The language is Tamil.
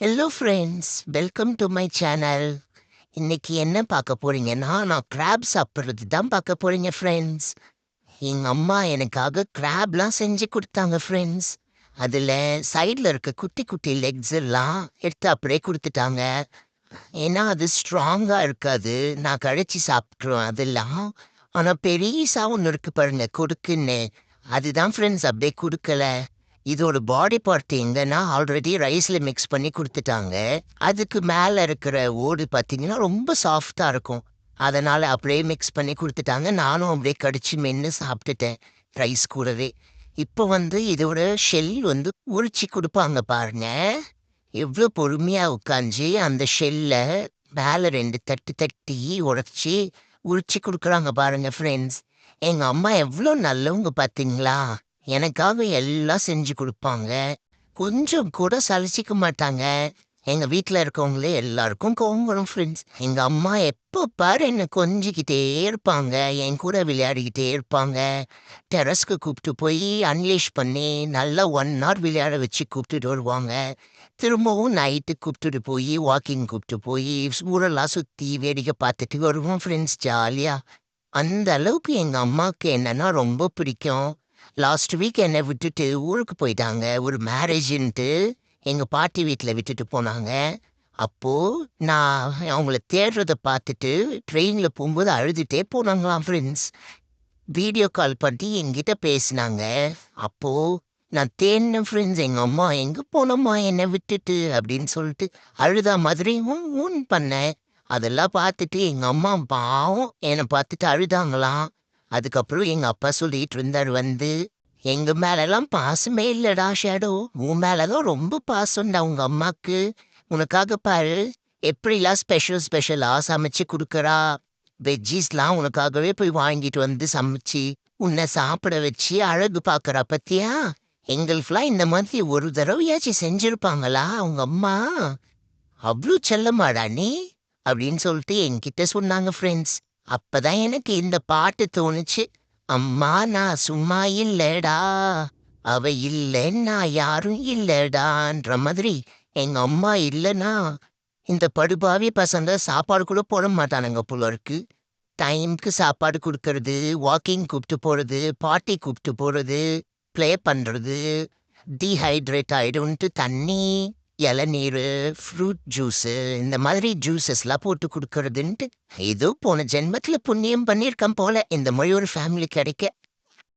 Hello friends, welcome to my channel. இன்னைக்கு என்ன பார்க்க போறீங்கன்னா, நான் கிராப் சாப்பிட்றது தான் பார்க்க போறீங்க ஃப்ரெண்ட்ஸ். எங்க அம்மா எனக்காக கிராப்லாம் செஞ்சு குடுத்தாங்க ஃப்ரெண்ட்ஸ். அதில சைடுல இருக்க குட்டி குட்டி லெக்ஸ் எல்லாம் எடுத்து அப்படியே குடுத்துட்டாங்க. ஏன்னா அது ஸ்ட்ராங்கா இருக்காது. நான் கழிச்சு சாப்பிட்டுருவேன் அதெல்லாம். ஆனா பெரிசா ஒண்ணு இருக்கு பாருங்க கொடுக்குன்னு. அதுதான் ஃப்ரெண்ட்ஸ் அப்படியே குடுக்கல. இதோட பாடி பார்ட் எங்கன்னா ஆல்ரெடி ரைஸ்ல மிக்ஸ் பண்ணி குடுத்துட்டாங்க. அதுக்கு மேல இருக்கிற ஓடு பார்த்தீங்கன்னா, ரொம்ப சாஃப்ட்டா இருக்கும். அதனால அப்படியே மிக்ஸ் பண்ணி குடுத்துட்டாங்க. நானும் அப்படியே கடிச்சு மென்னு சாப்பிட்டுட்டேன், ரைஸ் கூடவே. இப்போ வந்து இதோட ஷெல் வந்து உரிச்சு குடுப்பாங்க பாருங்க. எவ்ளோ பொறுமையா உட்காந்து அந்த ஷெல்ல மேல 2 தட்டு தட்டி உடைச்சு உரிச்சு குடுக்குறாங்க பாருங்க ஃப்ரெண்ட்ஸ். எங்க அம்மா எவ்ளோ நல்லவங்க பார்த்தீங்களா? எனக்காக எல்லாம் செஞ்சு குடுப்பாங்க. கொஞ்சம் கூட சலிச்சிக்க மாட்டாங்க. எங்க வீட்ல இருக்கவங்களே எல்லாருக்கும் கோவம் வரும் ஃப்ரெண்ட்ஸ். எங்க அம்மா எப்ப பாரு என்ன கொஞ்சிக்கிட்டே இருப்பாங்க. என் கூட விளையாடிக்கிட்டே இருப்பாங்க. டெர்ரஸ்க்கு கூப்ட்டு போய் அன்லீஷ் பண்ணி நல்லா 1 ஹவர் விளையாட வச்சு கூப்ட்டுட்டு வருவாங்க. திரும்பவும் நைட்டு கூப்ட்டுட்டு போய் வாக்கிங் கூப்ட்டு போய் ஊரெல்லாம் சுத்தி வேடிக்கை பார்த்துட்டு வருவோம் ஃப்ரெண்ட்ஸ் ஜாலியா. அந்த அளவுக்கு எங்க அம்மாவுக்கு என்னன்னா ரொம்ப பிடிக்கும். லாஸ்ட் வீக் என்னை விட்டுட்டு ஊருக்கு போயிட்டாங்க. ஒரு மேரேஜுன்ட்டு எங்க பாட்டி வீட்ல விட்டுட்டு போனாங்க. அப்போ நான் அவங்கள தேடுறத பார்த்துட்டு ட்ரெயின்ல போம்போது அழுதுட்டே போனாங்களாம் ஃப்ரெண்ட்ஸ். வீடியோ கால் பண்ணி என்கிட்ட பேசினாங்க. அப்போ நான் தேடினேன் ஃப்ரெண்ட்ஸ். எங்க அம்மா "எங்க போனம்மா என்னை விட்டுட்டு?" அப்படின்னு சொல்லிட்டு அழுதா மாதிரி ஊன் பண்ணேன். அதெல்லாம் பார்த்துட்டு எங்க அம்மா பாவம் என்னை பார்த்துட்டு அழுதாங்களாம். அதுக்கப்புறம் எங்க அப்பா சொல்லிட்டு இருந்தாரு வந்து, "எங்க மேலலாம் பாசமே இல்லடா ஷேடோ. உன் மேல தான் ரொம்ப பாசம்டா உங்க அம்மாக்கு. உனக்காக பாரு எப்படிலாம் ஸ்பெஷல் ஸ்பெஷலா சமைச்சு குடுக்குறா. வெஜ்ஜீஸ்லாம் உனக்காகவே போய் வாங்கிட்டு வந்து சமைச்சு, உன்னை சாப்பிட வச்சு அழகு பார்க்கறா பாத்தியா? எங்களுக்கெல்லாம் இந்த மாதிரி ஒரு தடவையாச்சும் செஞ்சிருப்பாங்களா உங்க அம்மா? அவ்ளோ செல்லமாடா நீ?" அப்படின்னு சொல்லிட்டு என்கிட்ட சொன்னாங்க ஃப்ரெண்ட்ஸ். அப்பதான் எனக்கு இந்த பாட்டு தோணுச்சு. "அம்மா நான் சும்மா இல்லடா, அவ இல்லன்னா யாரும் இல்லடான்ற" மாதிரி எங்க அம்மா இல்லன்னா, இந்த படுபாவி பசங்க சாப்பாடு கூட போட மாட்டானுங்க போல இருக்கு. டைம்க்கு சாப்பாடு குடுக்கறது, வாக்கிங் கூப்ட்டு போறது, பார்ட்டி கூப்ட்டு போறது, ப்ளே பண்றது, டீஹைட்ரேட் ஆயிடும்ன்ட்டு தண்ணி, இளநீரு, ஃப்ரூட் ஜூஸு இந்த மாதிரி ஜூஸஸ்லாம் போட்டு குடுக்கறதுன்ட்டு, ஏதோ போன ஜென்மத்தில புண்ணியம் பண்ணியிருக்கேன் போல, இந்த மாரி ஒரு ஃபேமிலி கிடைக்க.